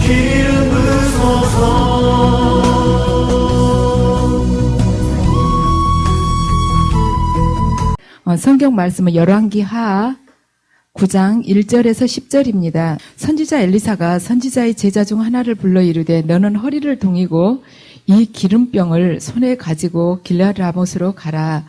기름 부으소서. 성경 말씀은 열왕기하 9장 1절에서 10절입니다. 선지자 엘리사가 선지자의 제자 중 하나를 불러 이르되 너는 허리를 동이고 이 기름병을 손에 가지고 길르앗 라못으로 가라.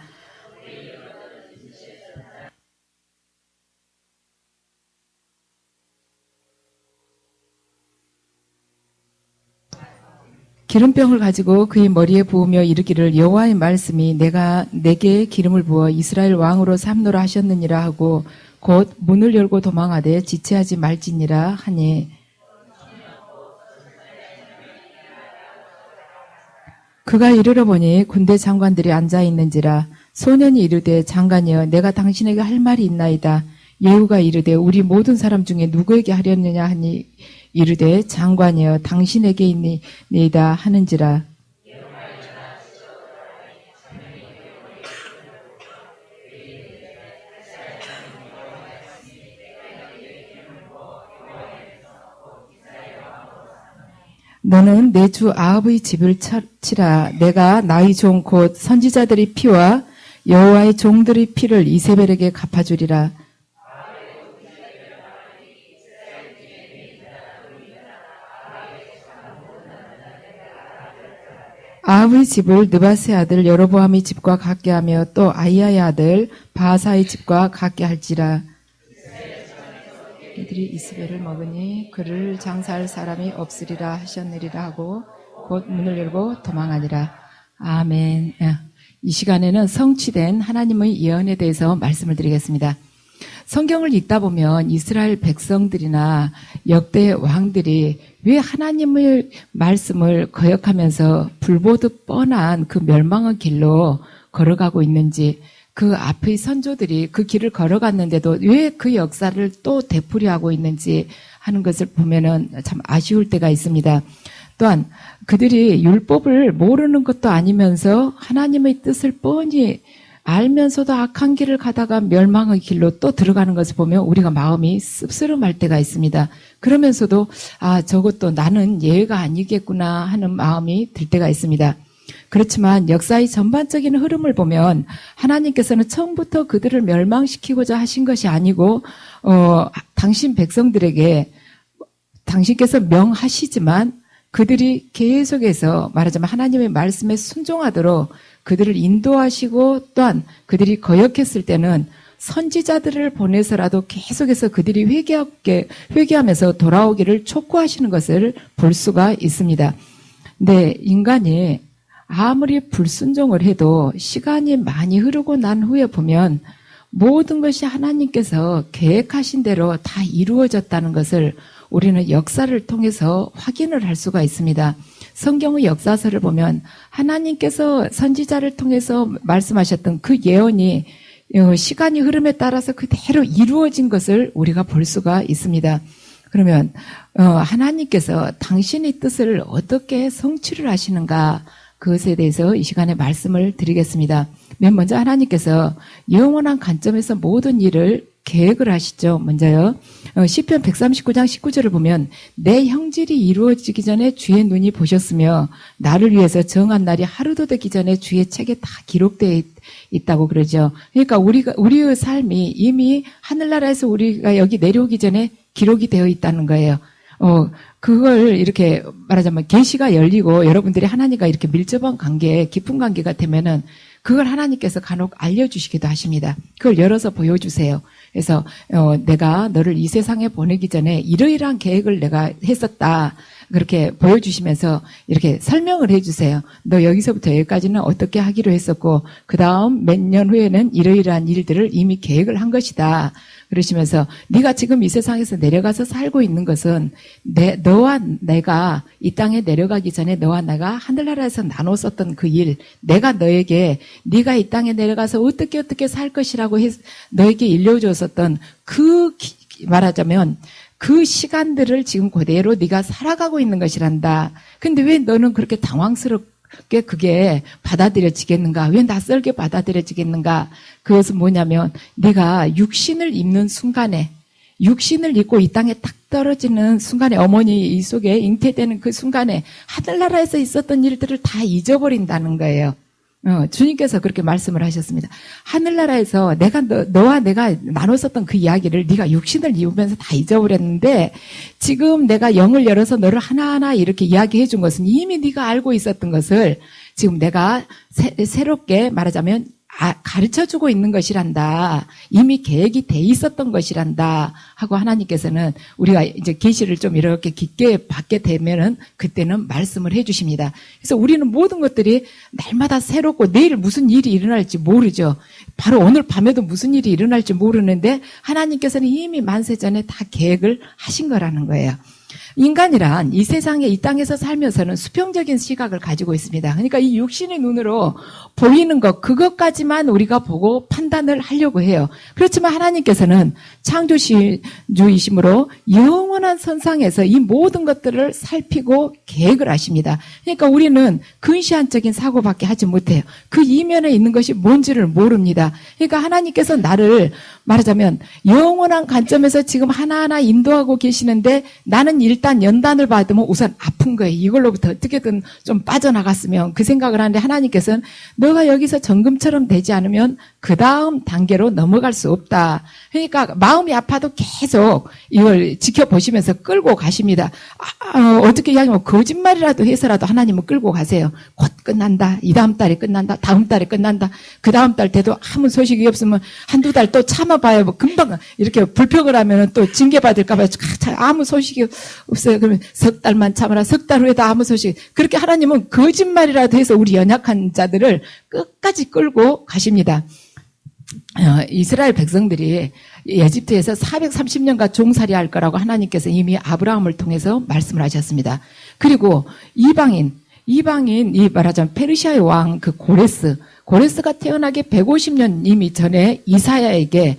기름병을 가지고 그의 머리에 부으며 이르기를 여호와의 말씀이 내가 내게 기름을 부어 이스라엘 왕으로 삼노라 하셨느니라 하고 곧 문을 열고 도망하되 지체하지 말지니라 하니 그가 이르러 보니 군대 장관들이 앉아 있는지라 소년이 이르되 장관이여 내가 당신에게 할 말이 있나이다. 예후가 이르되 우리 모든 사람 중에 누구에게 하렸느냐 하니 이르되 장관이여 당신에게 있니이다 하는지라. 너는 내 주 아합의 집을 치라. 내가 나의 종 곧 선지자들의 피와 여호와의 종들의 피를 이세벨에게 갚아주리라. 아합의 집을 느바스의 아들 여로보암의 집과 같게 하며 또 아이야의 아들 바하사의 집과 같게 할지라. 이들이 이스벨을 먹으니 그를 장사할 사람이 없으리라 하셨느니라 하고 곧 문을 열고 도망하니라. 아멘. 이 시간에는 성취된 하나님의 예언에 대해서 말씀을 드리겠습니다. 성경을 읽다 보면 이스라엘 백성들이나 역대 왕들이 왜 하나님의 말씀을 거역하면서 불보듯 뻔한 그 멸망의 길로 걸어가고 있는지, 그 앞의 선조들이 그 길을 걸어갔는데도 왜 그 역사를 또 되풀이하고 있는지 하는 것을 보면은 참 아쉬울 때가 있습니다. 또한 그들이 율법을 모르는 것도 아니면서 하나님의 뜻을 뻔히 알면서도 악한 길을 가다가 멸망의 길로 또 들어가는 것을 보면 우리가 마음이 씁쓸름할 때가 있습니다. 그러면서도 저것도 나는 예외가 아니겠구나 하는 마음이 들 때가 있습니다. 그렇지만 역사의 전반적인 흐름을 보면 하나님께서는 처음부터 그들을 멸망시키고자 하신 것이 아니고 당신 백성들에게 당신께서 명하시지만 그들이 계속해서 말하자면 하나님의 말씀에 순종하도록 그들을 인도하시고 또한 그들이 거역했을 때는 선지자들을 보내서라도 계속해서 그들이 회개하면서 돌아오기를 촉구하시는 것을 볼 수가 있습니다. 근데 인간이 아무리 불순종을 해도 시간이 많이 흐르고 난 후에 보면 모든 것이 하나님께서 계획하신 대로 다 이루어졌다는 것을 우리는 역사를 통해서 확인을 할 수가 있습니다. 성경의 역사서를 보면 하나님께서 선지자를 통해서 말씀하셨던 그 예언이 시간이 흐름에 따라서 그대로 이루어진 것을 우리가 볼 수가 있습니다. 그러면 하나님께서 당신의 뜻을 어떻게 성취를 하시는가, 그것에 대해서 이 시간에 말씀을 드리겠습니다. 맨 먼저 하나님께서 영원한 관점에서 모든 일을 계획을 하시죠. 먼저요. 시편 139장 19절을 보면 내 형질이 이루어지기 전에 주의 눈이 보셨으며 나를 위해서 정한 날이 하루도 되기 전에 주의 책에 다 기록되어 있다고 그러죠. 그러니까 우리의 삶이 이미 하늘나라에서 우리가 여기 내려오기 전에 기록이 되어 있다는 거예요. 그걸 이렇게 말하자면 계시가 열리고 여러분들이 하나님과 이렇게 밀접한 관계, 깊은 관계가 되면은 그걸 하나님께서 간혹 알려주시기도 하십니다. 그걸 열어서 보여주세요. 그래서 내가 너를 이 세상에 보내기 전에 이러이러한 계획을 내가 했었다. 그렇게 보여주시면서 이렇게 설명을 해주세요. 너 여기서부터 여기까지는 어떻게 하기로 했었고 그 다음 몇 년 후에는 이러이러한 일들을 이미 계획을 한 것이다. 그러시면서 네가 지금 이 세상에서 내려가서 살고 있는 것은 너와 내가 이 땅에 내려가기 전에 너와 내가 하늘나라에서 나눴었던 그 일, 내가 너에게 네가 이 땅에 내려가서 어떻게 살 것이라고 너에게 일려주었었던 말하자면 그 시간들을 지금 그대로 네가 살아가고 있는 것이란다. 근데 왜 너는 그렇게 당황스럽게 그게 받아들여지겠는가? 왜 낯설게 받아들여지겠는가? 그것은 뭐냐면 네가 육신을 입는 순간에 육신을 입고 이 땅에 딱 떨어지는 순간에 어머니 이 속에 잉태되는 그 순간에 하늘나라에서 있었던 일들을 다 잊어버린다는 거예요. 주님께서 그렇게 말씀을 하셨습니다. 하늘나라에서 너와 내가 나눴었던 그 이야기를 네가 육신을 입으면서 다 잊어버렸는데 지금 내가 영을 열어서 너를 하나하나 이렇게 이야기해 준 것은 이미 네가 알고 있었던 것을 지금 내가 새롭게 말하자면 가르쳐주고 있는 것이란다. 이미 계획이 돼 있었던 것이란다. 하고 하나님께서는 우리가 이제 계시를 좀 이렇게 깊게 받게 되면은 그때는 말씀을 해주십니다. 그래서 우리는 모든 것들이 날마다 새롭고 내일 무슨 일이 일어날지 모르죠. 바로 오늘 밤에도 무슨 일이 일어날지 모르는데 하나님께서는 이미 만세 전에 다 계획을 하신 거라는 거예요. 인간이란 이 세상에 이 땅에서 살면서는 수평적인 시각을 가지고 있습니다. 그러니까 이 육신의 눈으로 보이는 것 그것까지만 우리가 보고 판단을 하려고 해요. 그렇지만 하나님께서는 창조주이심으로 영원한 선상에서 이 모든 것들을 살피고 계획을 하십니다. 그러니까 우리는 근시안적인 사고밖에 하지 못해요. 그 이면에 있는 것이 뭔지를 모릅니다. 그러니까 하나님께서 나를 말하자면 영원한 관점에서 지금 하나하나 인도하고 계시는데 나는 일단 연단을 받으면 우선 아픈 거예요. 이걸로부터 어떻게든 좀 빠져나갔으면 그 생각을 하는데 하나님께서는 너가 여기서 정금처럼 되지 않으면 그 다음 단계로 넘어갈 수 없다. 그러니까 마음이 아파도 계속 이걸 지켜보시면서 끌고 가십니다. 어떻게 이야기하면 거짓말이라도 해서라도 하나님은 끌고 가세요. 곧 끝난다. 이 다음 달에 끝난다. 다음 달에 끝난다. 그 다음 달 돼도 아무 소식이 없으면 한두 달 또 참아봐요. 뭐 금방 이렇게 불평을 하면은 또 징계받을까봐 아무 소식이 없어요. 그러면 석 달만 참아라. 석 달 후에도 아무 소식. 그렇게 하나님은 거짓말이라도 해서 우리 연약한 자들을 끝까지 끌고 가십니다. 이스라엘 백성들이 에집트에서 430년간 종살이 할 거라고 하나님께서 이미 아브라함을 통해서 말씀을 하셨습니다. 그리고 이방인 이 말하자면 페르시아의 왕 그 고레스가 태어나기 150년 이미 전에 이사야에게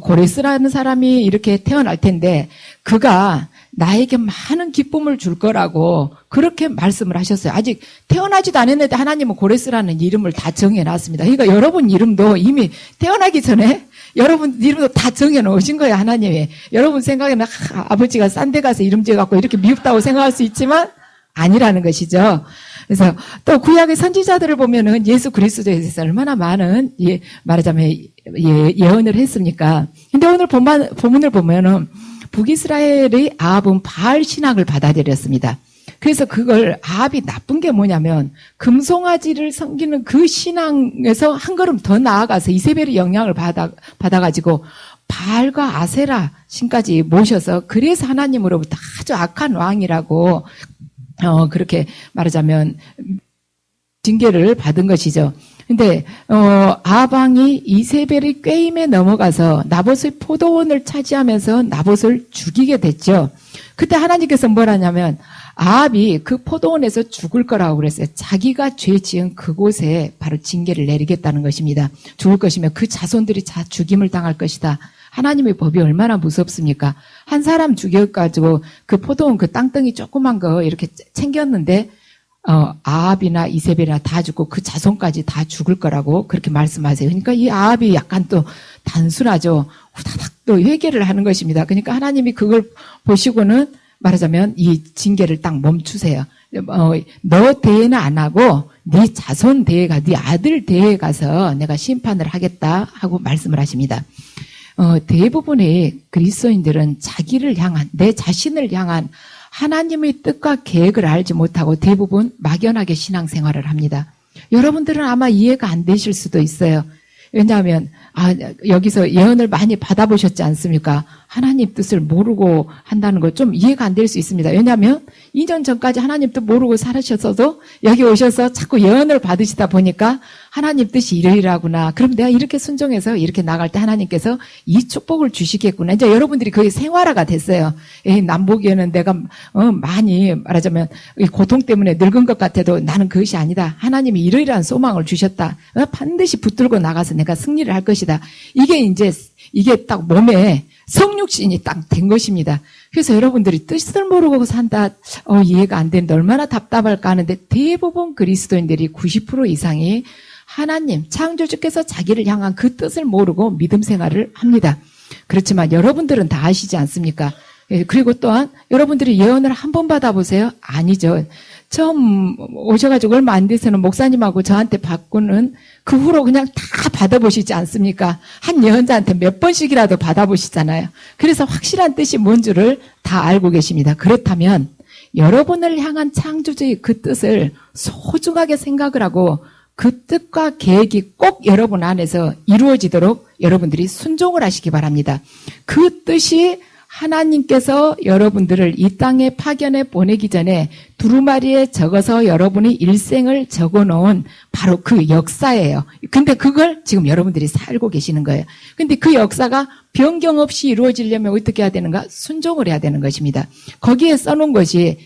고레스라는 사람이 이렇게 태어날 텐데 그가 나에게 많은 기쁨을 줄 거라고 그렇게 말씀을 하셨어요. 아직 태어나지도 않았는데 하나님은 고레스라는 이름을 다 정해놨습니다. 그러니까 여러분 이름도 이미 태어나기 전에 여러분 이름도 다 정해놓으신 거예요. 하나님이. 여러분 생각에는 아버지가 싼 데 가서 이름 지어갖고 이렇게 미흡다고 생각할 수 있지만 아니라는 것이죠. 그래서 또 구약의 선지자들을 보면은 예수 그리스도에 대해서 얼마나 많은 말하자면 예언을 했습니까? 근데 오늘 본문을 보면은 북이스라엘의 아합은 바알 신앙을 받아들였습니다. 그래서 그걸 아합이 나쁜 게 뭐냐면 금송아지를 섬기는 그 신앙에서 한 걸음 더 나아가서 이세벨의 영향을 받아가지고 바알과 아세라 신까지 모셔서 그래서 하나님으로부터 아주 악한 왕이라고 그렇게 말하자면 징계를 받은 것이죠. 근데 아방이 이세벨의 꾀임에 넘어가서 나봇의 포도원을 차지하면서 나봇을 죽이게 됐죠. 그때 하나님께서 뭘 하냐면 아합이 그 포도원에서 죽을 거라고 그랬어요. 자기가 죄 지은 그곳에 바로 징계를 내리겠다는 것입니다. 죽을 것이며 그 자손들이 다 죽임을 당할 것이다. 하나님의 법이 얼마나 무섭습니까? 한 사람 죽여가지고 그 포도원 그 땅덩이 조그만 거 이렇게 챙겼는데 아합이나 이세벨이나 다 죽고 그 자손까지 다 죽을 거라고 그렇게 말씀하세요. 그러니까 이 아합이 약간 또 단순하죠. 후다닥 또 회개를 하는 것입니다. 그러니까 하나님이 그걸 보시고는 말하자면 이 징계를 딱 멈추세요. 너 대회는 안 하고 네 자손 대회 가, 네 아들 대회에 가서 내가 심판을 하겠다 하고 말씀을 하십니다. 대부분의 그리스도인들은 자기를 향한 내 자신을 향한 하나님의 뜻과 계획을 알지 못하고 대부분 막연하게 신앙생활을 합니다. 여러분들은 아마 이해가 안 되실 수도 있어요. 왜냐하면 여기서 예언을 많이 받아보셨지 않습니까? 하나님 뜻을 모르고 한다는 거 좀 이해가 안 될 수 있습니다. 왜냐하면 2년 전까지 하나님 뜻 모르고 살으셨어도 여기 오셔서 자꾸 예언을 받으시다 보니까 하나님 뜻이 이러이러하구나. 그럼 내가 이렇게 순종해서 이렇게 나갈 때 하나님께서 이 축복을 주시겠구나. 이제 여러분들이 그게 생활화가 됐어요. 남 보기에는 내가 많이 말하자면 고통 때문에 늙은 것 같아도 나는 그것이 아니다. 하나님이 이러이러한 소망을 주셨다. 반드시 붙들고 나가서 내가 승리를 할 것이다. 이게 딱 몸에 성육신이 딱 된 것입니다. 그래서 여러분들이 뜻을 모르고 산다. 이해가 안 되는데 얼마나 답답할까 하는데 대부분 그리스도인들이 90% 이상이 하나님, 창조주께서 자기를 향한 그 뜻을 모르고 믿음 생활을 합니다. 그렇지만 여러분들은 다 아시지 않습니까? 그리고 또한 여러분들이 예언을 한 번 받아보세요? 아니죠. 처음 오셔가지고 얼마 안 돼서는 목사님하고 저한테 받고는 그 후로 그냥 다 받아보시지 않습니까? 한 예언자한테 몇 번씩이라도 받아보시잖아요. 그래서 확실한 뜻이 뭔 줄을 다 알고 계십니다. 그렇다면 여러분을 향한 창조주의 그 뜻을 소중하게 생각을 하고 그 뜻과 계획이 꼭 여러분 안에서 이루어지도록 여러분들이 순종을 하시기 바랍니다. 그 뜻이 하나님께서 여러분들을 이 땅에 파견해 보내기 전에 두루마리에 적어서 여러분의 일생을 적어놓은 바로 그 역사예요. 근데 그걸 지금 여러분들이 살고 계시는 거예요. 근데 그 역사가 변경 없이 이루어지려면 어떻게 해야 되는가? 순종을 해야 되는 것입니다. 거기에 써놓은 것을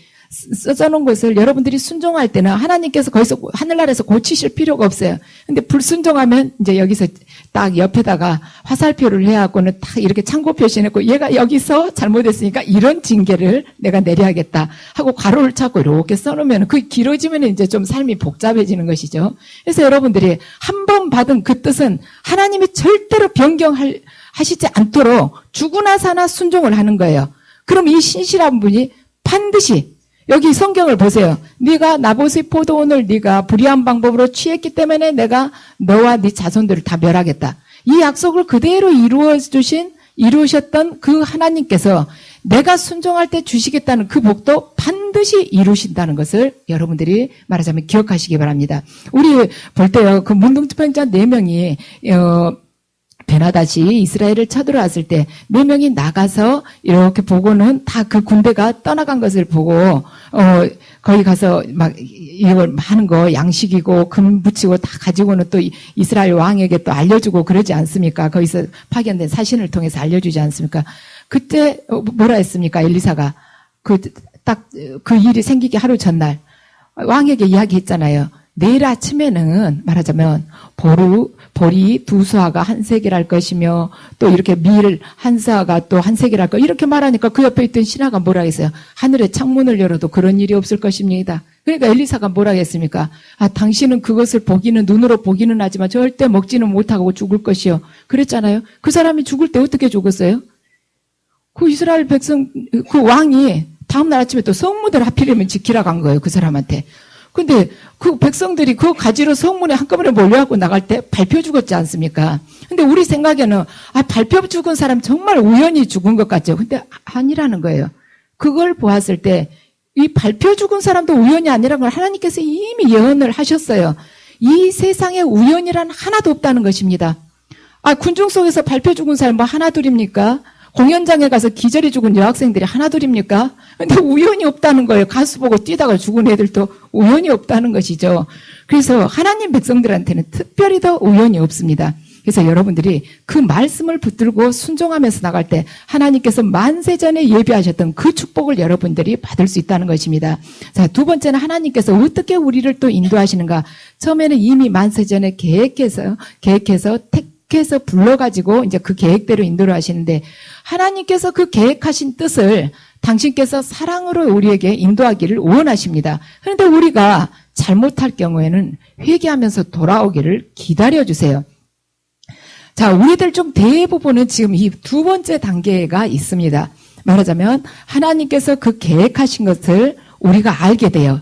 여러분들이 순종할 때는 하나님께서 거기서 하늘나라에서 고치실 필요가 없어요. 근데 불순종하면 이제 여기서 딱 옆에다가 화살표를 해갖고는 딱 이렇게 참고 표시해놓고 얘가 여기서 잘못했으니까 이런 징계를 내가 내려야겠다 하고 괄호를 찾고 이렇게 써놓으면 그 길어지면 이제 좀 삶이 복잡해지는 것이죠. 그래서 여러분들이 한 번 받은 그 뜻은 하나님이 절대로 변경하시지 않도록 죽으나 사나 순종을 하는 거예요. 그럼 이 신실한 분이 반드시 여기 성경을 보세요. 네가 나봇의 포도원을 네가 불의한 방법으로 취했기 때문에 내가 너와 네 자손들을 다 멸하겠다. 이 약속을 그대로 이루셨던 그 하나님께서 내가 순종할 때 주시겠다는 그 복도 반드시 이루신다는 것을 여러분들이 말하자면 기억하시기 바랍니다. 우리 볼 때요, 그 문둥집행자 4명이 베나다시 이스라엘을 쳐들어왔을 때 4명이 나가서 이렇게 보고는 다 그 군대가 떠나간 것을 보고 거기 가서 막 이걸 하는 거 양식이고 금 붙이고 다 가지고는 또 이스라엘 왕에게 또 알려주고 그러지 않습니까? 거기서 파견된 사신을 통해서 알려주지 않습니까? 그때 뭐라 했습니까? 엘리사가 그 일이 생기기 하루 전날 왕에게 이야기했잖아요. 내일 아침에는 말하자면 보리 2수하가 한 세겔 것이며 또 이렇게 밀 한 사가 또 한 세겔 거 이렇게 말하니까 그 옆에 있던 신하가 뭐라 했어요? 하늘의 창문을 열어도 그런 일이 없을 것입니다. 그러니까 엘리사가 뭐라 했습니까? 당신은 그것을 눈으로 보기는 하지만 절대 먹지는 못하고 죽을 것이요. 그랬잖아요. 그 사람이 죽을 때 어떻게 죽었어요? 그 이스라엘 백성 그 왕이 다음날 아침에 또 성문을 하필이면 지키라고 한 거예요. 그 사람한테. 근데 그 백성들이 그 가지로 성문에 한꺼번에 몰려갖고 나갈 때 밟혀 죽었지 않습니까? 근데 우리 생각에는 밟혀 죽은 사람 정말 우연히 죽은 것 같죠. 근데 아니라는 거예요. 그걸 보았을 때 이 밟혀 죽은 사람도 우연이 아니라는 걸 하나님께서 이미 예언을 하셨어요. 이 세상에 우연이란 하나도 없다는 것입니다. 군중 속에서 밟혀 죽은 사람 뭐 하나둘입니까? 공연장에 가서 기절해 죽은 여학생들이 하나둘입니까? 근데 우연이 없다는 거예요. 가수 보고 뛰다가 죽은 애들도 우연이 없다는 것이죠. 그래서 하나님 백성들한테는 특별히 더 우연이 없습니다. 그래서 여러분들이 그 말씀을 붙들고 순종하면서 나갈 때 하나님께서 만세전에 예비하셨던 그 축복을 여러분들이 받을 수 있다는 것입니다. 자, 두 번째는 하나님께서 어떻게 우리를 또 인도하시는가? 처음에는 이미 만세전에 계획해서 택해서 불러가지고 이제 그 계획대로 인도를 하시는데 하나님께서 그 계획하신 뜻을 당신께서 사랑으로 우리에게 인도하기를 원하십니다. 그런데 우리가 잘못할 경우에는 회개하면서 돌아오기를 기다려주세요. 자, 우리들 중 대부분은 지금 이 두 번째 단계가 있습니다. 말하자면 하나님께서 그 계획하신 것을 우리가 알게 돼요.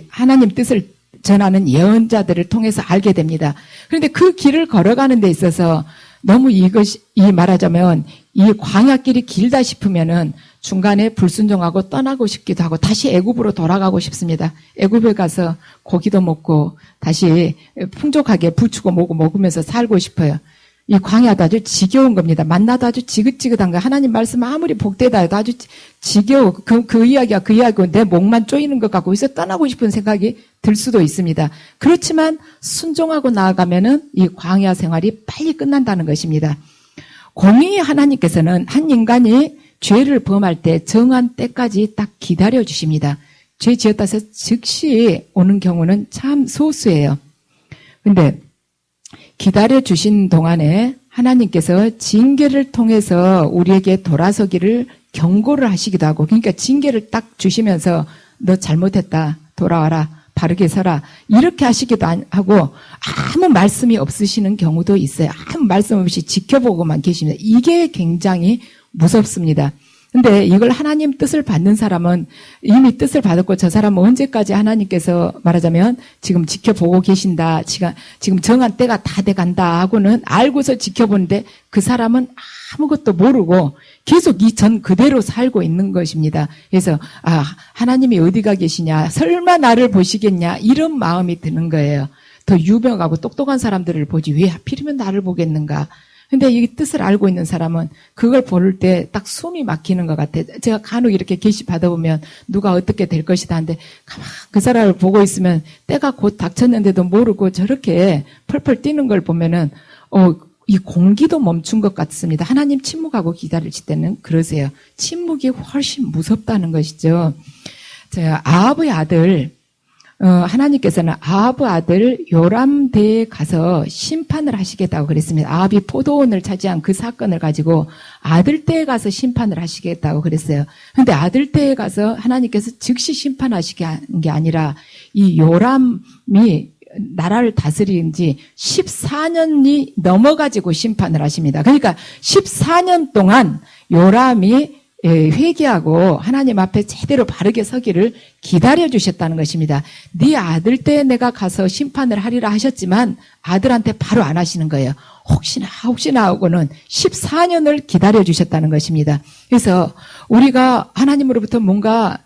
하나님 뜻을 전하는 예언자들을 통해서 알게 됩니다. 그런데 그 길을 걸어가는 데 있어서 너무 말하자면 이 광야길이 길다 싶으면은 중간에 불순종하고 떠나고 싶기도 하고 다시 애굽으로 돌아가고 싶습니다. 애굽에 가서 고기도 먹고 다시 풍족하게 부추고 뭐고 먹으면서 살고 싶어요. 이 광야도 아주 지겨운 겁니다. 만나도 아주 지긋지긋한 거. 하나님 말씀 아무리 복되다 해도 아주 지겨워. 그 이야기가 그 이야기고 내 목만 쪼이는 것 같고 여기서 떠나고 싶은 생각이 들 수도 있습니다. 그렇지만 순종하고 나아가면은 이 광야 생활이 빨리 끝난다는 것입니다. 공의의 하나님께서는 한 인간이 죄를 범할 때 정한 때까지 딱 기다려 주십니다. 죄 지었다 해서 즉시 오는 경우는 참 소수예요. 근데 기다려 주신 동안에 하나님께서 징계를 통해서 우리에게 돌아서기를 경고를 하시기도 하고, 그러니까 징계를 딱 주시면서 너 잘못했다, 돌아와라, 바르게 서라. 이렇게 하시기도 하고 아무 말씀이 없으시는 경우도 있어요. 아무 말씀 없이 지켜보고만 계십니다. 이게 굉장히 무섭습니다. 근데 이걸 하나님 뜻을 받는 사람은 이미 뜻을 받았고 저 사람은 언제까지 하나님께서 말하자면 지금 지켜보고 계신다. 지금 정한 때가 다 돼간다 하고는 알고서 지켜보는데 그 사람은 아무것도 모르고 계속 이 전 그대로 살고 있는 것입니다. 그래서 하나님이 어디가 계시냐, 설마 나를 보시겠냐, 이런 마음이 드는 거예요. 더 유명하고 똑똑한 사람들을 보지 왜 하필이면 나를 보겠는가. 근데 이 뜻을 알고 있는 사람은 그걸 볼 때 딱 숨이 막히는 것 같아요. 제가 간혹 이렇게 게시 받아보면 누가 어떻게 될 것이다 하는데 가만 그 사람을 보고 있으면 때가 곧 닥쳤는데도 모르고 저렇게 펄펄 뛰는 걸 보면은 이 공기도 멈춘 것 같습니다. 하나님 침묵하고 기다리실 때는 그러세요. 침묵이 훨씬 무섭다는 것이죠. 아합의 아들 하나님께서는 아합의 아들 요람대에 가서 심판을 하시겠다고 그랬습니다. 아합이 포도원을 차지한 그 사건을 가지고 아들때에 가서 심판을 하시겠다고 그랬어요. 그런데 아들때에 가서 하나님께서 즉시 심판하시게 한 게 아니라 이 요람이 나라를 다스린 지 14년이 넘어가지고 심판을 하십니다. 그러니까 14년 동안 요람이 회개하고 하나님 앞에 제대로 바르게 서기를 기다려주셨다는 것입니다. 네 아들 때 내가 가서 심판을 하리라 하셨지만 아들한테 바로 안 하시는 거예요. 혹시나 하고는 14년을 기다려주셨다는 것입니다. 그래서 우리가 하나님으로부터 뭔가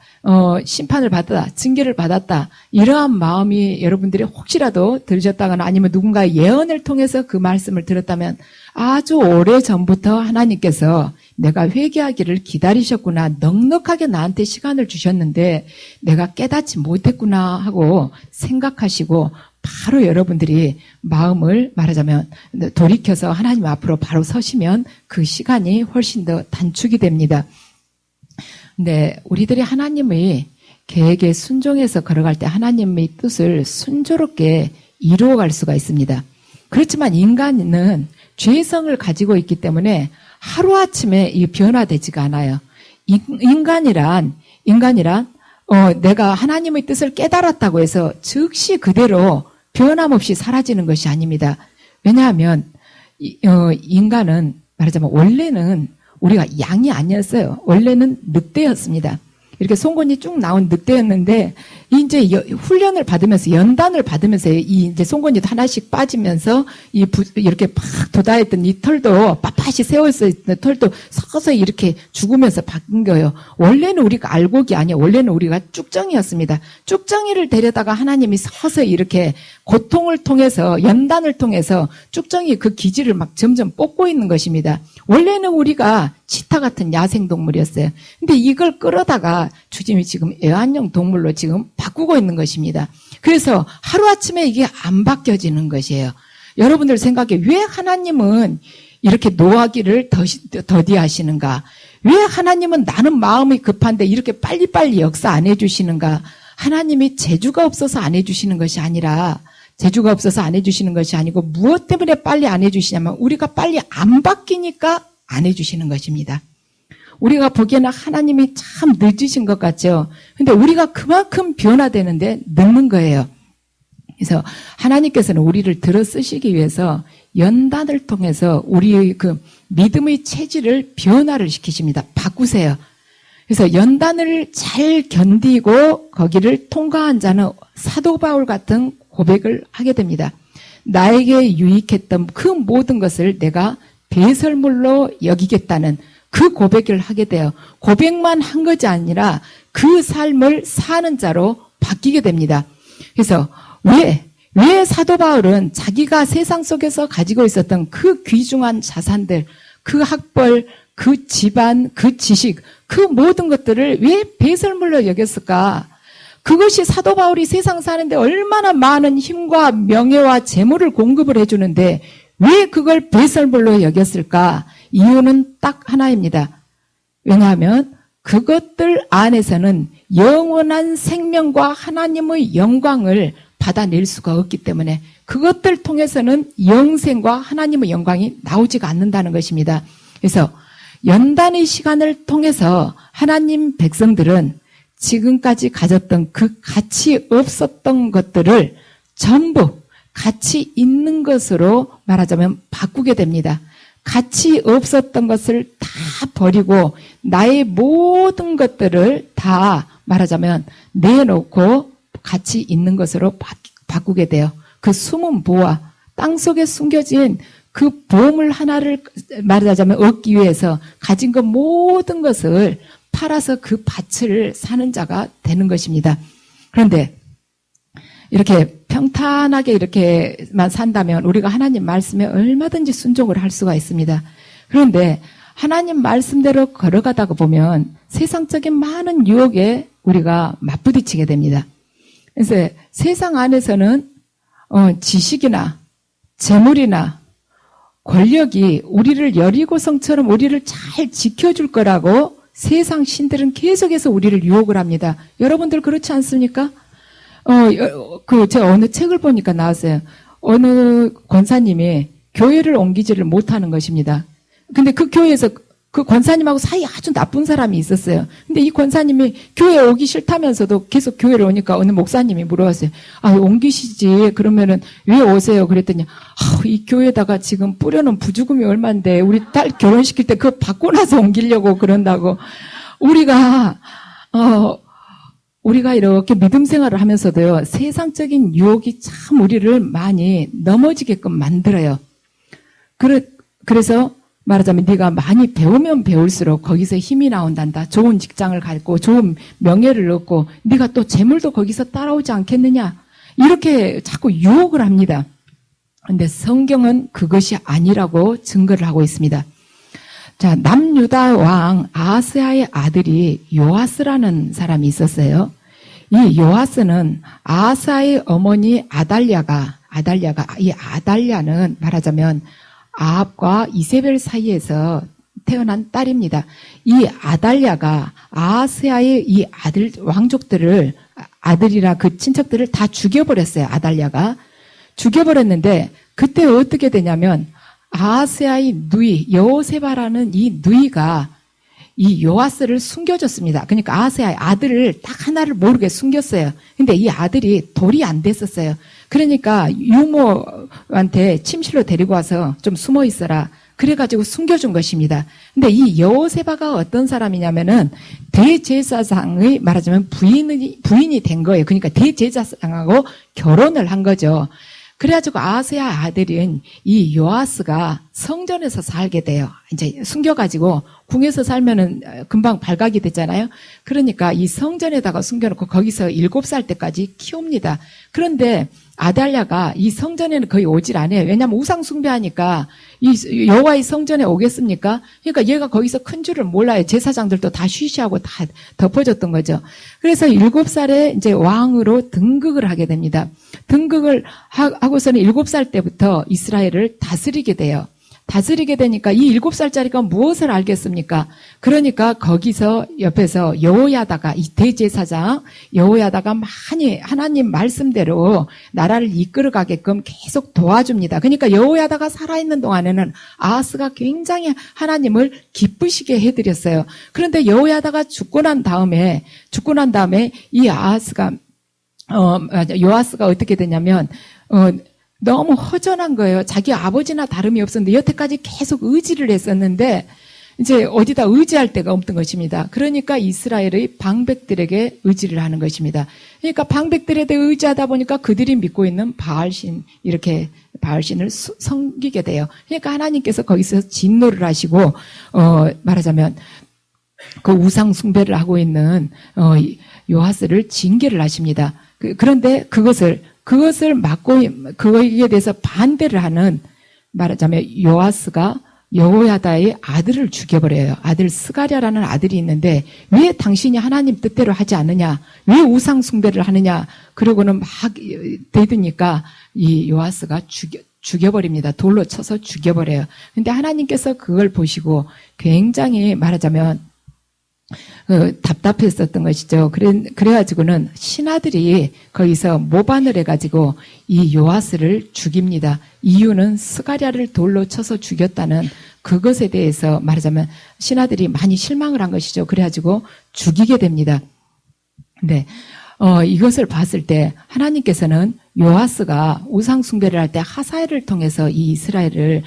심판을 받았다, 징계를 받았다, 이러한 마음이 여러분들이 혹시라도 들으셨다거나 아니면 누군가의 예언을 통해서 그 말씀을 들었다면 아주 오래 전부터 하나님께서 내가 회개하기를 기다리셨구나, 넉넉하게 나한테 시간을 주셨는데 내가 깨닫지 못했구나 하고 생각하시고 바로 여러분들이 마음을 말하자면 돌이켜서 하나님 앞으로 바로 서시면 그 시간이 훨씬 더 단축이 됩니다. 근데 우리들이 하나님의 계획에 순종해서 걸어갈 때 하나님의 뜻을 순조롭게 이루어갈 수가 있습니다. 그렇지만 인간은 죄성을 가지고 있기 때문에 하루아침에 이 변화되지가 않아요. 인간이란 내가 하나님의 뜻을 깨달았다고 해서 즉시 그대로 변함없이 사라지는 것이 아닙니다. 왜냐하면 인간은 말하자면 원래는 우리가 양이 아니었어요. 원래는 늑대였습니다. 이렇게 송곳니 쭉 나온 늑대였는데 이제 훈련을 받으면서 연단을 받으면서 이제 송곳니도 하나씩 빠지면서 이렇게 팍 돋아있던 이 털도 빳빳이 세워서 있던 털도 서서히 이렇게 죽으면서 바뀐 거예요. 원래는 우리가 알곡이 아니에요. 원래는 우리가 쭉정이였습니다. 쭉정이를 데려다가 하나님이 서서히 이렇게 고통을 통해서 연단을 통해서 쭉정이 그 기질을 막 점점 뽑고 있는 것입니다. 원래는 우리가 치타 같은 야생동물이었어요. 근데 이걸 끌어다가 주님이 지금 애완용 동물로 지금 바꾸고 있는 것입니다. 그래서 하루아침에 이게 안 바뀌어지는 것이에요. 여러분들 생각에 왜 하나님은 이렇게 노하기를 더디하시는가? 왜 하나님은 나는 마음이 급한데 이렇게 빨리빨리 역사 안 해주시는가? 하나님이 재주가 없어서 안 해주시는 것이 아니라 재주가 없어서 안 해주시는 것이 아니고 무엇 때문에 빨리 안 해주시냐면 우리가 빨리 안 바뀌니까 안 해주시는 것입니다. 우리가 보기에는 하나님이 참 늦으신 것 같죠. 근데 우리가 그만큼 변화되는데 늦는 거예요. 그래서 하나님께서는 우리를 들어 쓰시기 위해서 연단을 통해서 우리의 그 믿음의 체질을 변화를 시키십니다. 바꾸세요. 그래서 연단을 잘 견디고 거기를 통과한 자는 사도 바울 같은 고백을 하게 됩니다. 나에게 유익했던 그 모든 것을 내가 배설물로 여기겠다는 그 고백을 하게 돼요. 고백만 한 것이 아니라 그 삶을 사는 자로 바뀌게 됩니다. 그래서 왜 사도 바울은 자기가 세상 속에서 가지고 있었던 그 귀중한 자산들, 그 학벌, 그 집안, 그 지식, 그 모든 것들을 왜 배설물로 여겼을까? 그것이 사도 바울이 세상 사는데 얼마나 많은 힘과 명예와 재물을 공급을 해주는데 왜 그걸 배설물로 여겼을까? 이유는 딱 하나입니다. 왜냐하면 그것들 안에서는 영원한 생명과 하나님의 영광을 받아낼 수가 없기 때문에 그것들 통해서는 영생과 하나님의 영광이 나오지가 않는다는 것입니다. 그래서 연단의 시간을 통해서 하나님 백성들은 지금까지 가졌던 그 가치 없었던 것들을 전부 가치 있는 것으로 말하자면 바꾸게 됩니다. 가치 없었던 것을 다 버리고 나의 모든 것들을 다 말하자면 내놓고 가치 있는 것으로 바꾸게 돼요. 그 숨은 보화, 땅속에 숨겨진 그 보물 하나를 말하자면 얻기 위해서 가진 것 모든 것을 팔아서 그 밭을 사는 자가 되는 것입니다. 그런데 이렇게 평탄하게 이렇게만 산다면 우리가 하나님 말씀에 얼마든지 순종을 할 수가 있습니다. 그런데 하나님 말씀대로 걸어가다가 보면 세상적인 많은 유혹에 우리가 맞부딪히게 됩니다. 그래서 세상 안에서는 지식이나 재물이나 권력이 우리를 여리고성처럼 우리를 잘 지켜줄 거라고 세상 신들은 계속해서 우리를 유혹을 합니다. 여러분들 그렇지 않습니까? 제가 어느 책을 보니까 나왔어요. 어느 권사님이 교회를 옮기지를 못하는 것입니다. 근데 그 교회에서 그 권사님하고 사이 아주 나쁜 사람이 있었어요. 근데 이 권사님이 교회 오기 싫다면서도 계속 교회를 오니까 어느 목사님이 물어봤어요. 옮기시지. 그러면은 왜 오세요? 그랬더니, 이 교회에다가 지금 뿌려놓은 부주금이 얼만데 우리 딸 결혼시킬 때 그거 받고 나서 옮기려고 그런다고. 우리가 이렇게 믿음 생활을 하면서도요, 세상적인 유혹이 참 우리를 많이 넘어지게끔 만들어요. 그래서 말하자면 네가 많이 배우면 배울수록 거기서 힘이 나온단다. 좋은 직장을 갖고 좋은 명예를 얻고 네가 또 재물도 거기서 따라오지 않겠느냐. 이렇게 자꾸 유혹을 합니다. 그런데 성경은 그것이 아니라고 증거를 하고 있습니다. 자, 남유다 왕 아하스야의 아들이 요아스라는 사람이 있었어요. 이 요아스는 아하스야의 어머니 이 아달랴는 말하자면 아합과 이세벨 사이에서 태어난 딸입니다. 이 아달랴가 아하스야의 이 아들이라 그 친척들을 다 죽여버렸어요. 아달랴가 죽여버렸는데 그때 어떻게 되냐면 아하스야의 누이 여호세바라는 이 누이가 이 요아스를 숨겨줬습니다. 그러니까 아하스야의 아들을 딱 하나를 모르게 숨겼어요. 근데 이 아들이 돌이 안 됐었어요. 그러니까 유모한테 침실로 데리고 와서 좀 숨어 있어라. 그래가지고 숨겨준 것입니다. 근데 이 여호세바가 어떤 사람이냐면은 대제사장의 말하자면 부인이 된 거예요. 그러니까 대제사장하고 결혼을 한 거죠. 그래가지고 아하스야 아들인 이 요아스가 성전에서 살게 돼요. 이제 숨겨가지고 궁에서 살면은 금방 발각이 되잖아요. 그러니까 이 성전에다가 숨겨놓고 거기서 7살 때까지 키웁니다. 그런데 아달랴가 이 성전에는 거의 오질 않아요. 왜냐하면 우상 숭배하니까 이 여호와의 성전에 오겠습니까? 그러니까 얘가 거기서 큰 줄을 몰라요. 제사장들도 다 쉬쉬하고 다 덮어줬던 거죠. 그래서 7살에 이제 왕으로 등극을 하게 됩니다. 등극을 하고서는 7살 때부터 이스라엘을 다스리게 돼요. 다스리게 되니까 이 7살짜리가 무엇을 알겠습니까? 그러니까 거기서 옆에서 여호야다가 이 대제사장 여호야다가 많이 하나님 말씀대로 나라를 이끌어가게끔 계속 도와줍니다. 그러니까 여호야다가 살아있는 동안에는 아하스가 굉장히 하나님을 기쁘시게 해드렸어요. 그런데 여호야다가 죽고 난 다음에 이 아하스가 요아스가 어떻게 되냐면 너무 허전한 거예요. 자기 아버지나 다름이 없었는데 여태까지 계속 의지를 했었는데 이제 어디다 의지할 데가 없던 것입니다. 그러니까 이스라엘의 방백들에게 의지를 하는 것입니다. 그러니까 방백들에 대해 의지하다 보니까 그들이 믿고 있는 바알신, 이렇게 바알신을 섬기게 돼요. 그러니까 하나님께서 거기서 진노를 하시고 말하자면 그 우상 숭배를 하고 있는 요아스를 징계를 하십니다. 그런데 그것을 막고 그거에 대해서 반대를 하는 말하자면 요아스가 여호야다의 아들을 죽여버려요. 아들 스가랴라는 아들이 있는데 왜 당신이 하나님 뜻대로 하지 않느냐? 왜 우상 숭배를 하느냐? 그러고는 막 대드니까 이 요아스가 죽여버립니다. 돌로 쳐서 죽여버려요. 근데 하나님께서 그걸 보시고 굉장히 말하자면 답답했었던 것이죠. 그래가지고는 신하들이 거기서 모반을 해가지고 이 요아스를 죽입니다. 이유는 스가랴를 돌로 쳐서 죽였다는 그것에 대해서 말하자면 신하들이 많이 실망을 한 것이죠. 그래가지고 죽이게 됩니다. 네. 이것을 봤을 때 하나님께서는 요아스가 우상 숭배를 할 때 하사엘을 통해서 이 이스라엘을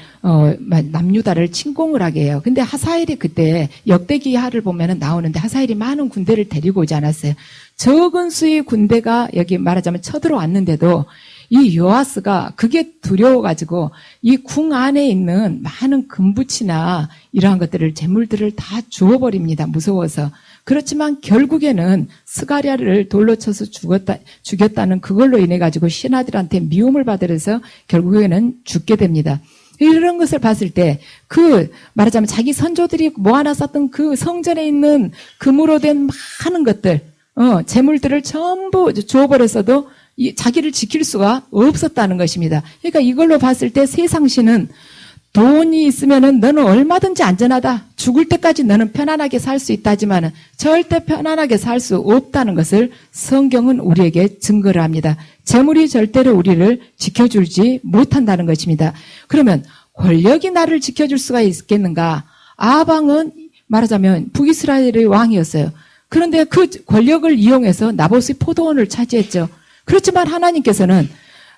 남유다를 침공을 하게 해요. 근데 하사엘이 그때 역대기하를 보면은 나오는데 하사엘이 많은 군대를 데리고 오지 않았어요. 적은 수의 군대가 여기 말하자면 쳐들어왔는데도 이 요아스가 그게 두려워가지고 이 궁 안에 있는 많은 금붙이나 이러한 것들을 재물들을 다 주워버립니다. 무서워서. 그렇지만 결국에는 스가랴를 돌로 쳐서 죽였다는 그걸로 인해 가지고 신하들한테 미움을 받으면서 결국에는 죽게 됩니다. 이런 것을 봤을 때 말하자면 자기 선조들이 모아놨었던 그 성전에 있는 금으로 된 많은 것들, 재물들을 전부 주워버렸어도 자기를 지킬 수가 없었다는 것입니다. 그러니까 이걸로 봤을 때 세상신은 돈이 있으면은 너는 얼마든지 안전하다. 죽을 때까지 너는 편안하게 살 수 있다지만은 절대 편안하게 살 수 없다는 것을 성경은 우리에게 증거를 합니다. 재물이 절대로 우리를 지켜주지 못한다는 것입니다. 그러면 권력이 나를 지켜줄 수가 있겠는가? 아방은 말하자면 북이스라엘의 왕이었어요. 그런데 그 권력을 이용해서 나봇의 포도원을 차지했죠. 그렇지만 하나님께서는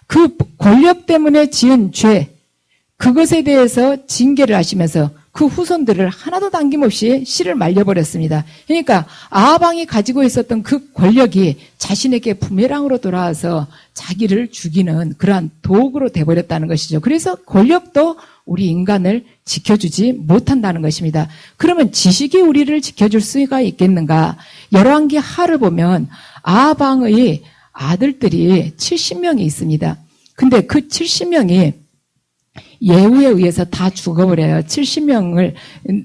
그 권력 때문에 지은 죄, 그것에 대해서 징계를 하시면서 그 후손들을 하나도 남김없이 씨를 말려버렸습니다. 그러니까 아하방이 가지고 있었던 그 권력이 자신에게 부메랑으로 돌아와서 자기를 죽이는 그러한 도구로 돼버렸다는 것이죠. 그래서 권력도 우리 인간을 지켜주지 못한다는 것입니다. 그러면 지식이 우리를 지켜줄 수가 있겠는가? 열왕기 하를 보면 아하방의 아들들이 70명이 있습니다. 근데 그 70명이 예후에 의해서 다 죽어버려요. 70명을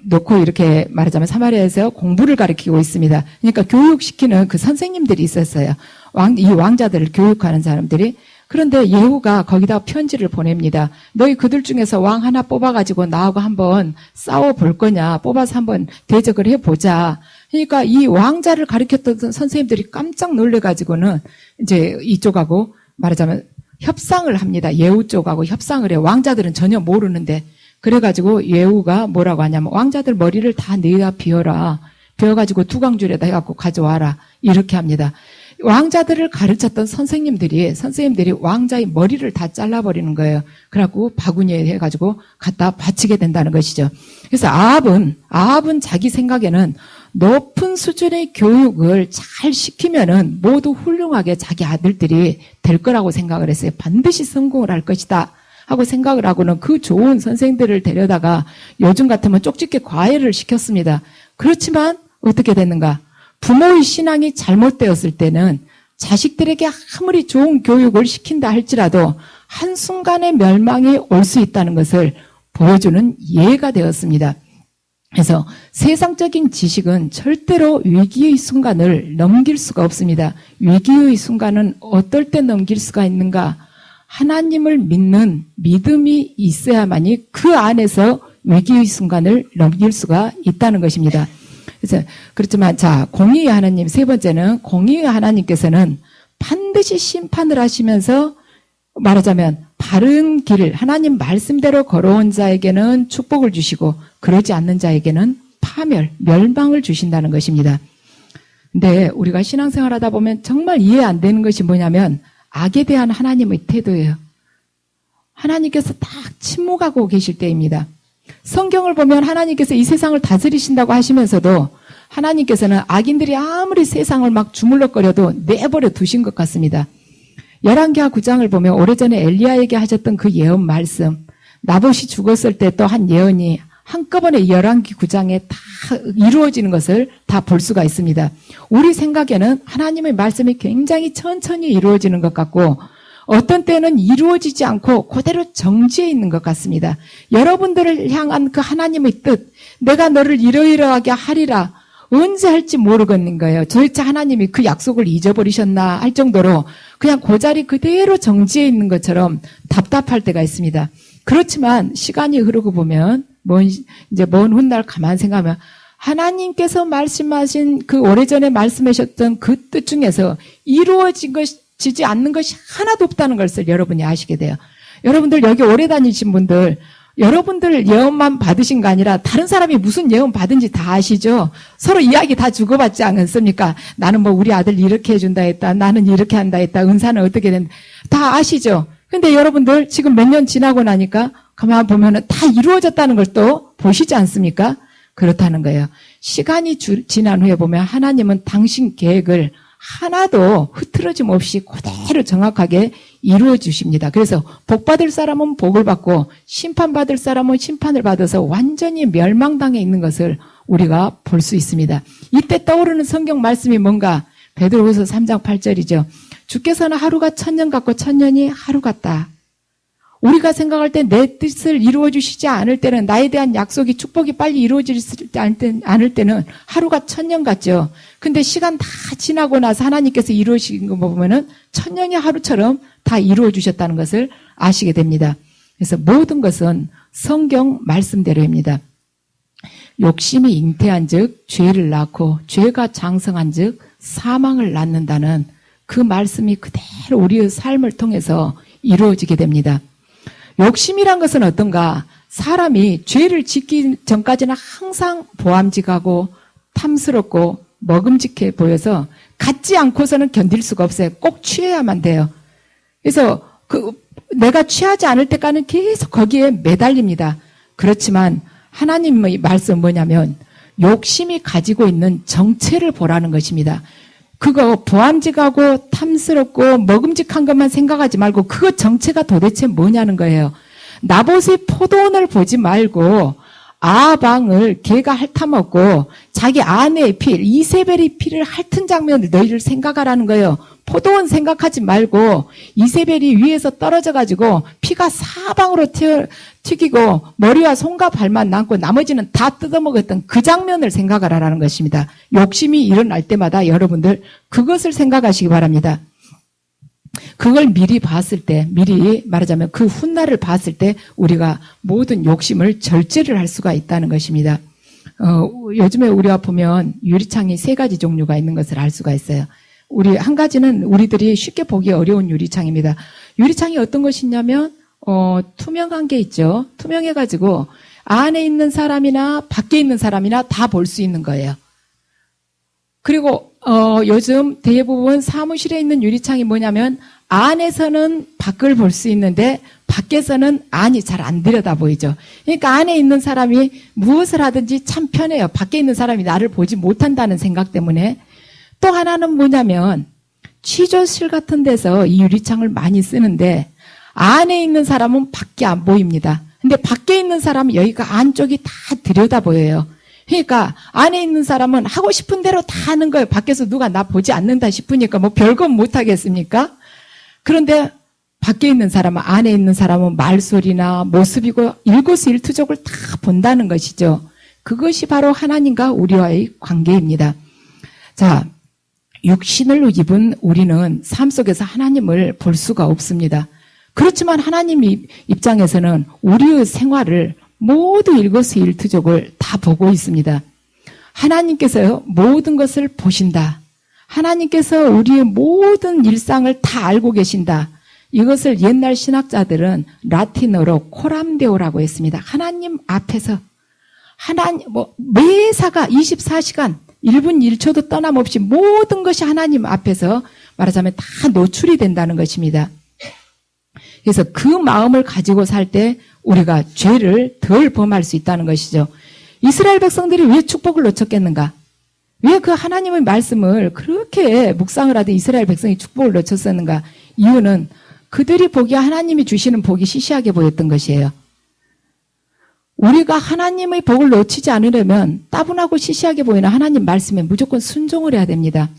놓고 이렇게 말하자면 사마리아에서 공부를 가르치고 있습니다. 그러니까 교육시키는 그 선생님들이 있었어요. 이 왕자들을 교육하는 사람들이. 그런데 예후가 거기다 편지를 보냅니다. 너희 그들 중에서 왕 하나 뽑아가지고 나하고 한번 싸워볼 거냐. 뽑아서 한번 대적을 해보자. 그러니까 이 왕자를 가르쳤던 선생님들이 깜짝 놀래가지고는 이제 이쪽하고 말하자면 협상을 합니다. 예후 쪽하고 협상을 해요. 왕자들은 전혀 모르는데. 그래가지고 예후가 뭐라고 하냐면 왕자들 머리를 다 내다 비워라. 비워가지고 두광줄에다 해갖고 가져와라. 이렇게 합니다. 왕자들을 가르쳤던 선생님들이 왕자의 머리를 다 잘라버리는 거예요. 그래갖고 바구니에 해가지고 갖다 바치게 된다는 것이죠. 그래서 아합은 자기 생각에는 높은 수준의 교육을 잘 시키면은 모두 훌륭하게 자기 아들들이 될 거라고 생각을 했어요. 반드시 성공을 할 것이다 하고 생각을 하고는 그 좋은 선생들을 데려다가 요즘 같으면 쪽집게 과외를 시켰습니다. 그렇지만 어떻게 됐는가? 부모의 신앙이 잘못되었을 때는 자식들에게 아무리 좋은 교육을 시킨다 할지라도 한순간에 멸망이 올 수 있다는 것을 보여주는 예가 되었습니다. 그래서 세상적인 지식은 절대로 위기의 순간을 넘길 수가 없습니다. 위기의 순간은 어떨 때 넘길 수가 있는가? 하나님을 믿는 믿음이 있어야만이 그 안에서 위기의 순간을 넘길 수가 있다는 것입니다. 그래서 그렇지만 공의의 하나님, 세 번째는 공의의 하나님께서는 반드시 심판을 하시면서 말하자면 바른 길을 하나님 말씀대로 걸어온 자에게는 축복을 주시고 그러지 않는 자에게는 멸망을 주신다는 것입니다. 근데 우리가 신앙생활 하다 보면 정말 이해 안 되는 것이 뭐냐면 악에 대한 하나님의 태도예요. 하나님께서 딱 침묵하고 계실 때입니다. 성경을 보면 하나님께서 이 세상을 다스리신다고 하시면서도 하나님께서는 악인들이 아무리 세상을 막 주물럭거려도 내버려 두신 것 같습니다. 열왕기하 9장을 보면 오래전에 엘리야에게 하셨던 그 예언 말씀, 나봇이 죽었을 때 또 한 예언이 한꺼번에 열왕기 9장에 다 이루어지는 것을 다 볼 수가 있습니다. 우리 생각에는 하나님의 말씀이 굉장히 천천히 이루어지는 것 같고 어떤 때는 이루어지지 않고 그대로 정지해 있는 것 같습니다. 여러분들을 향한 그 하나님의 뜻, 내가 너를 이러이러하게 하리라 언제 할지 모르겠는 거예요. 도대체 하나님이 그 약속을 잊어버리셨나 할 정도로 그냥 그 자리 그대로 정지해 있는 것처럼 답답할 때가 있습니다. 그렇지만 시간이 흐르고 보면 먼 훗날 가만 생각하면 하나님께서 말씀하신 그 오래전에 말씀하셨던 그 뜻 중에서 이루어지지 않는 것이 하나도 없다는 것을 여러분이 아시게 돼요. 여러분들 여기 오래 다니신 분들 여러분들 예언만 받으신 거 아니라 다른 사람이 무슨 예언 받은지 다 아시죠? 서로 이야기 다 주고받지 않습니까? 나는 뭐 우리 아들 이렇게 해준다 했다. 나는 이렇게 한다 했다. 은사는 어떻게 된다. 다 아시죠? 근데 여러분들 지금 몇 년 지나고 나니까 가만 보면은 다 이루어졌다는 걸 또 보시지 않습니까? 그렇다는 거예요. 시간이 지난 후에 보면 하나님은 당신 계획을 하나도 흐트러짐 없이 그대로 정확하게 이루어 주십니다. 그래서 복 받을 사람은 복을 받고 심판받을 사람은 심판을 받아서 완전히 멸망당해 있는 것을 우리가 볼 수 있습니다. 이때 떠오르는 성경 말씀이 뭔가? 베드로후서 3장 8절이죠. 주께서는 하루가 1000년 같고 1000년이 하루 같다. 우리가 생각할 때 내 뜻을 이루어 주시지 않을 때는, 나에 대한 약속이 축복이 빨리 이루어지지 않을 때는 하루가 1000년 같죠. 근데 시간 다 지나고 나서 하나님께서 이루어지신 거 보면은 1000년이 하루처럼 다 이루어 주셨다는 것을 아시게 됩니다. 그래서 모든 것은 성경 말씀대로입니다. 욕심이 잉태한 즉 죄를 낳고 죄가 장성한 즉 사망을 낳는다는 그 말씀이 그대로 우리의 삶을 통해서 이루어지게 됩니다. 욕심이란 것은 어떤가? 사람이 죄를 짓기 전까지는 항상 보암직하고 탐스럽고 먹음직해 보여서 갖지 않고서는 견딜 수가 없어요. 꼭 취해야만 돼요. 그래서 내가 취하지 않을 때까지는 계속 거기에 매달립니다. 그렇지만 하나님의 말씀은 뭐냐면 욕심이 가지고 있는 정체를 보라는 것입니다. 그거 보암직하고 탐스럽고 먹음직한 것만 생각하지 말고 그거 정체가 도대체 뭐냐는 거예요. 나봇의 포도원을 보지 말고 아방을 개가 핥아먹고 자기 아내의 피, 이세벨의 피를 핥은 장면을 너희를 생각하라는 거예요. 포도원 생각하지 말고 이세벨이 위에서 떨어져가지고 피가 사방으로 튀기고 머리와 손과 발만 남고 나머지는 다 뜯어먹었던 그 장면을 생각하라는 것입니다. 욕심이 일어날 때마다 여러분들 그것을 생각하시기 바랍니다. 그걸 미리 봤을 때, 미리 말하자면 그 훗날을 봤을 때 우리가 모든 욕심을 절제를 할 수가 있다는 것입니다. 요즘에 우리가 보면 유리창이 3가지 종류가 있는 것을 알 수가 있어요. 한 가지는 우리들이 쉽게 보기 어려운 유리창입니다. 유리창이 어떤 것이냐면, 투명한 게 있죠. 투명해가지고 안에 있는 사람이나 밖에 있는 사람이나 다 볼 수 있는 거예요. 그리고, 요즘 대부분 사무실에 있는 유리창이 뭐냐면, 안에서는 밖을 볼 수 있는데, 밖에서는 안이 잘 안 들여다 보이죠. 그러니까 안에 있는 사람이 무엇을 하든지 참 편해요. 밖에 있는 사람이 나를 보지 못한다는 생각 때문에. 또 하나는 뭐냐면 취조실 같은 데서 이 유리창을 많이 쓰는데 안에 있는 사람은 밖에 안 보입니다. 근데 밖에 있는 사람은 여기가 안쪽이 다 들여다 보여요. 그러니까 안에 있는 사람은 하고 싶은 대로 다 하는 거예요. 밖에서 누가 나 보지 않는다 싶으니까 뭐 별건 못 하겠습니까? 그런데 밖에 있는 사람은, 안에 있는 사람은 말소리나 모습이고 일거수일투족을 다 본다는 것이죠. 그것이 바로 하나님과 우리와의 관계입니다. 자, 육신을 입은 우리는 삶 속에서 하나님을 볼 수가 없습니다. 그렇지만 하나님 입장에서는 우리의 생활을 모두 일거수일투족을 다 보고 있습니다. 하나님께서 모든 것을 보신다. 하나님께서 우리의 모든 일상을 다 알고 계신다. 이것을 옛날 신학자들은 라틴어로 코람데오라고 했습니다. 하나님 앞에서 매사가 24시간 1분 1초도 떠남없이 모든 것이 하나님 앞에서 말하자면 다 노출이 된다는 것입니다. 그래서 그 마음을 가지고 살 때 우리가 죄를 덜 범할 수 있다는 것이죠. 이스라엘 백성들이 왜 축복을 놓쳤겠는가? 왜 그 하나님의 말씀을 그렇게 묵상을 하던 이스라엘 백성이 축복을 놓쳤었는가? 이유는 그들이 보기에 하나님이 주시는 복이 시시하게 보였던 것이에요. 우리가 하나님의 복을 놓치지 않으려면 따분하고 시시하게 보이는 하나님 말씀에 무조건 순종을 해야 됩니다.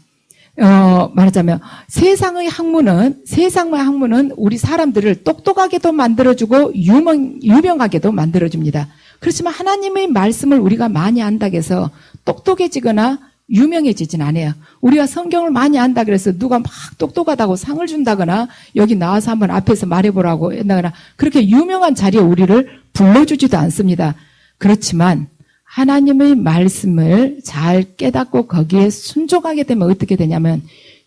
말하자면 세상의 학문은 우리 사람들을 똑똑하게도 만들어주고 유명하게도 만들어줍니다. 그렇지만 하나님의 말씀을 우리가 많이 안다고 해서 똑똑해지거나 유명해지진 않아요. 우리가 성경을 많이 안다 그래서 누가 막 똑똑하다고 상을 준다거나 여기 나와서 한번 앞에서 말해보라고 한다거나 그렇게 유명한 자리에 우리를 불러주지도 않습니다. 그렇지만 하나님의 말씀을 잘 깨닫고 거기에 순종하게 되면 어떻게 되냐면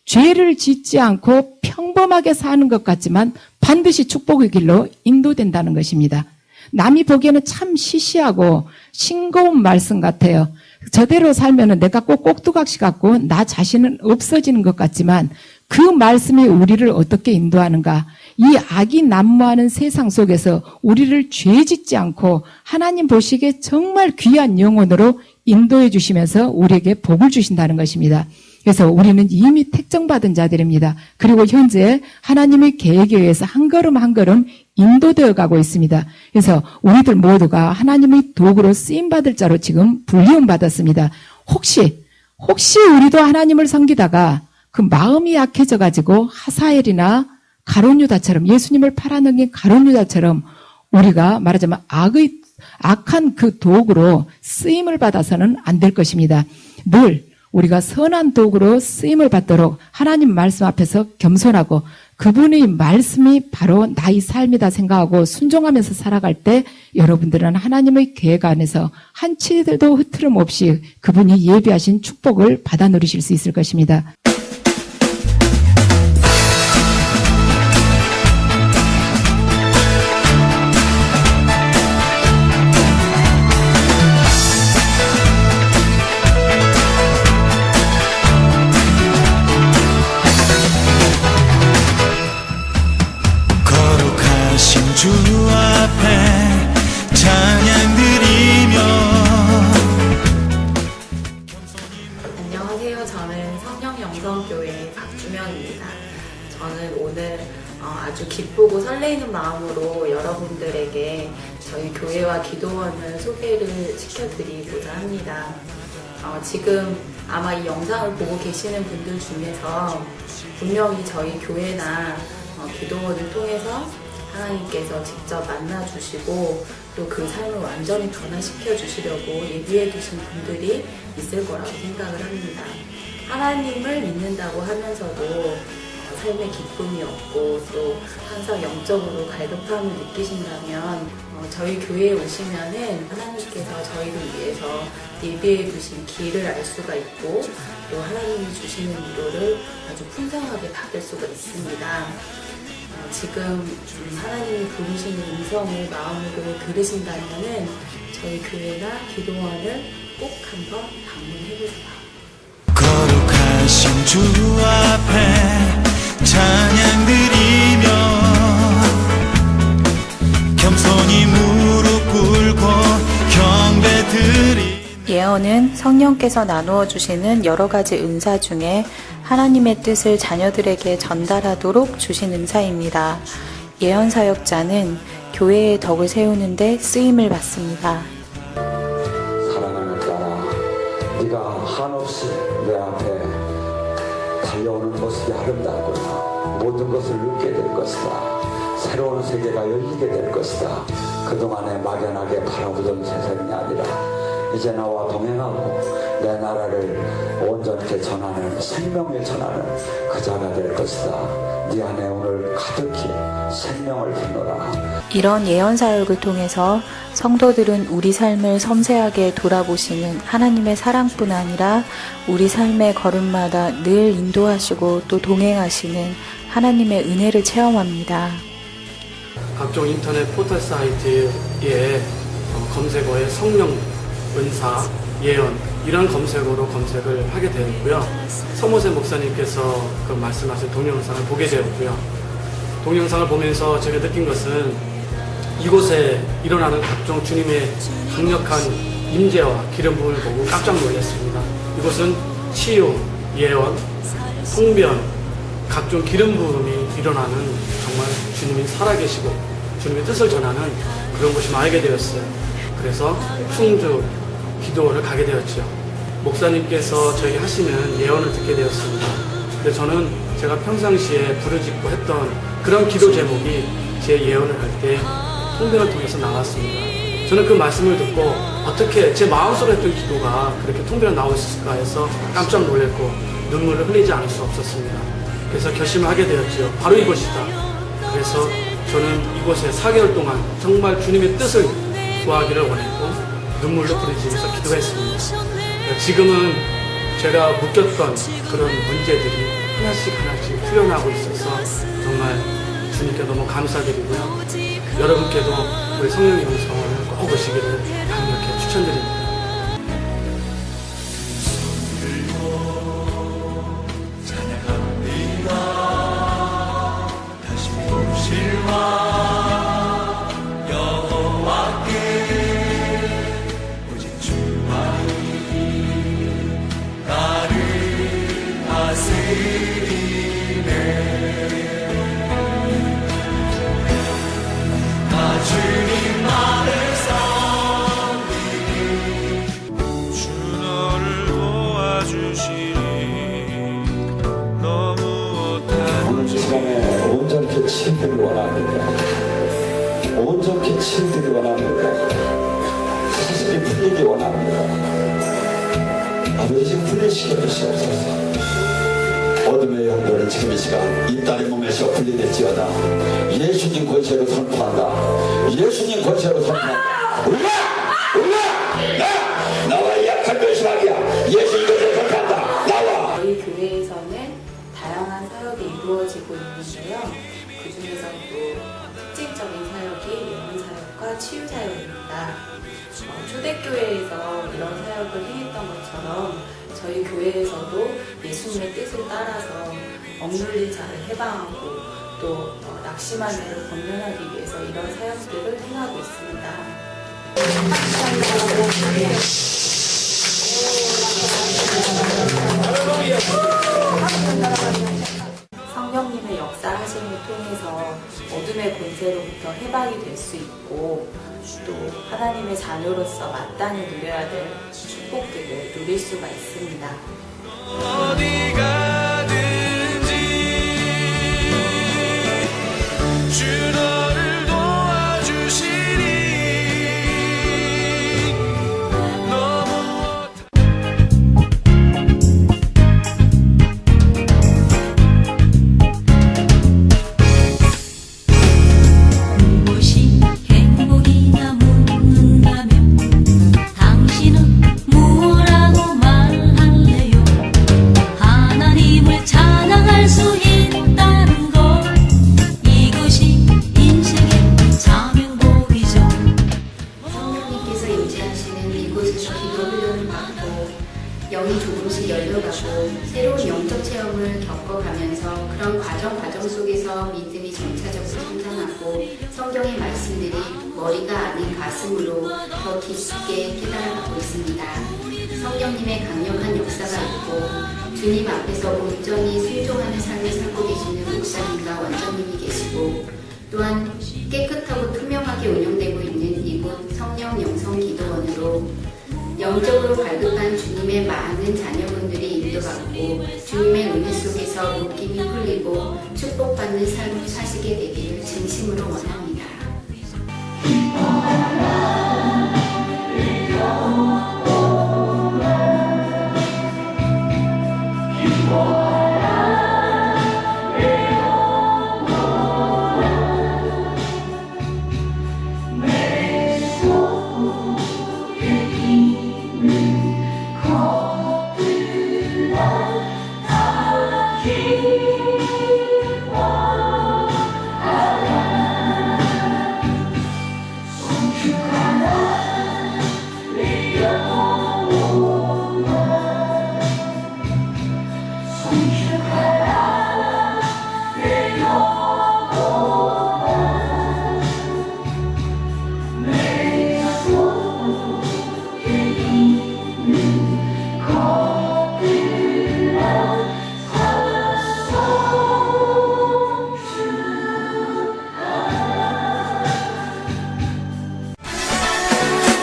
죄를 짓지 않고 평범하게 사는 것 같지만 반드시 축복의 길로 인도된다는 것입니다. 남이 보기에는 참 시시하고 싱거운 말씀 같아요. 저대로 살면은 내가 꼭 꼭두각시 같고 나 자신은 없어지는 것 같지만 그 말씀이 우리를 어떻게 인도하는가? 이 악이 난무하는 세상 속에서 우리를 죄짓지 않고 하나님 보시기에 정말 귀한 영혼으로 인도해 주시면서 우리에게 복을 주신다는 것입니다. 그래서 우리는 이미 택정받은 자들입니다. 그리고 현재 하나님의 계획에 의해서 한 걸음 한 걸음 인도되어 가고 있습니다. 그래서 우리들 모두가 하나님의 도구로 쓰임받을 자로 지금 불리움 받았습니다. 혹시 우리도 하나님을 섬기다가 그 마음이 약해져 가지고 하사엘이나 가룟 유다처럼 예수님을 팔아넘긴 가룟 유다처럼 우리가 말하자면 악한 그 도구로 쓰임을 받아서는 안 될 것입니다. 늘 우리가 선한 도구로 쓰임을 받도록 하나님 말씀 앞에서 겸손하고 그분의 말씀이 바로 나의 삶이다 생각하고 순종하면서 살아갈 때 여러분들은 하나님의 계획 안에서 한치도 흐트름 없이 그분이 예비하신 축복을 받아 누리실 수 있을 것입니다. 주 앞에 찬양 드리며. 안녕하세요. 저는 성령영성교회 박주명입니다. 저는 오늘 아주 기쁘고 설레이는 마음으로 여러분들에게 저희 교회와 기도원을 소개를 시켜드리고자 합니다. 지금 아마 이 영상을 보고 계시는 분들 중에서 분명히 저희 교회나 기도원을 통해서 하나님께서 직접 만나주시고 또 그 삶을 완전히 변화시켜 주시려고 예비해 두신 분들이 있을 거라고 생각을 합니다. 하나님을 믿는다고 하면서도 삶에 기쁨이 없고 또 항상 영적으로 갈급함을 느끼신다면 저희 교회에 오시면은 하나님께서 저희를 위해서 예비해 두신 길을 알 수가 있고 또 하나님이 주시는 위로를 아주 풍성하게 받을 수가 있습니다. 지금 하나님이 부르시는 음성을 마음으로 들으신다면은 저희 교회나 기도원을 꼭 한번 방문해보세요. 거룩하신 주 앞에 찬양 드리며 겸손히 무릎 꿇고 경배 드리. 예언은 성령께서 나누어 주시는 여러 가지 은사 중에 하나님의 뜻을 자녀들에게 전달하도록 주신 은사입니다. 예언 사역자는 교회의 덕을 세우는 데 쓰임을 받습니다. 사랑하는 딸아, 네가 한없이 내 앞에 달려오는 모습이 아름답구나. 모든 것을 느끼게 될 것이다. 새로운 세계가 열리게 될 것이다. 그동안에 막연하게 바라보던 세상이 아니라 이제 나와 동행하고 내 나라를 온전히 전하는 생명을 전하는 그 자가 될 것이다. 네 안에 오늘 가득히 생명을 주노라. 이런 예언 사역을 통해서 성도들은 우리 삶을 섬세하게 돌아보시는 하나님의 사랑뿐 아니라 우리 삶의 걸음마다 늘 인도하시고 또 동행하시는 하나님의 은혜를 체험합니다. 각종 인터넷 포털 사이트에 검색어에 성령, 은사, 예언 이런 검색어로 검색을 하게 되었고요. 서모세 목사님께서 그 말씀하신 동영상을 보게 되었고요. 동영상을 보면서 제가 느낀 것은 이곳에 일어나는 각종 주님의 강력한 임재와 기름 부음을 보고 깜짝 놀랐습니다. 이곳은 치유, 예언, 성변, 각종 기름 부음이 일어나는 정말 주님이 살아계시고 주님의 뜻을 전하는 그런 곳이 알게 되었어요. 그래서 충주 기도를 가게 되었죠. 목사님께서 저에게 하시는 예언을 듣게 되었습니다. 근데 저는 제가 평상시에 부르짖고 했던 그런 기도 제목이 제 예언을 할 때 통변을 통해서 나왔습니다. 저는 그 말씀을 듣고 어떻게 제 마음속에 했던 기도가 그렇게 통변에 나올 수 있을까 해서 깜짝 놀랐고 눈물을 흘리지 않을 수 없었습니다. 그래서 결심을 하게 되었죠. 바로 이곳이다. 그래서 저는 이곳에 4개월 동안 정말 주님의 뜻을 구하기를 원했고 눈물로 부르짖으면서 기도했습니다. 지금은 제가 묶였던 그런 문제들이 하나씩 풀려나고 있어서 정말 주님께 너무 감사드리고요. 여러분께도 우리 성령 영성을 꼭 오시기를 강력히 추천드립니다. 다시 보실와 여호와께 오직 주만이 나를 다스리네. 나 주님 나를 섬기니 주 너를 도와주시니 너무 오늘 시간에 온전히 치유되기 원합니다. 온전히 치유되기 원합니다. 사실이 풀리기 원합니다. 아버지 풀리시게 하시옵소서. 어둠의 영도는 지금 이 시간 이 딸의 몸에서 분리될지어다. 예수님 권세로 선포한다. 예수님 권세로 선포한다. 올라! 올라! 나와 약한 변심하기야. 예수님 권세로 선포한다. 나와! 저희 교회에서는 다양한 사역이 이루어지고 있는데요. 그 중에서도 특징적인 사역이 예언 사역과 치유 사역입니다. 초대교회에서 이런 사역을 행했던 것처럼 저희 교회에서도 예수님의 뜻을 따라서 억눌린 자를 해방하고 또 낙심한 자를 권면하기 위해서 이런 사역들을 행하고 있습니다. 성령님의 역사하심을 통해서 어둠의 권세로부터 해방이 될 수 있고 또 하나님의 자녀로서 마땅히 누려야 될 축복들을 누릴 수가 있습니다. 어디 가든지 주 너를 도와주시니 너무 무엇이 행복이냐 묻는다면 당신은 무엇라고 말할래요? 하나님을 찬양할 수 있다는 것, 이것이 인생의 자명복이죠. 성령님께서 임재하시는 이곳에서 기도 훈련을 받고 영이 조금씩 열려가고 새로운 영적 체험을 겪어가면서 그런 과정 속에서 믿음이 점차적으로 성장하고 성경의 말씀들이 머리가 아닌 가슴으로 더 깊게 깨달아가고 있습니다. 성령님의 강력한 역사가 있고 주님 앞에서 온전히 순종하는 삶을 살고 계시는 목사님과 원장님이 계시고 또한 깨끗하고 투명하게 운영되고 있는 이곳 성령 영성 기도원으로 영적으로 발급한 주님의 많은 자녀분들이 인도받고 주님의 은혜 속에서 묶임이 풀리고 축복받는 삶을 사시게 되기를 진심으로 원합니다.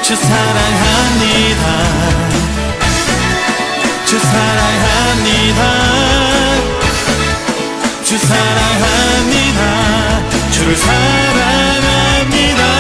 주 사랑합니다. 주 사랑합니다. 주 사랑합니다. 주를 사랑합니다.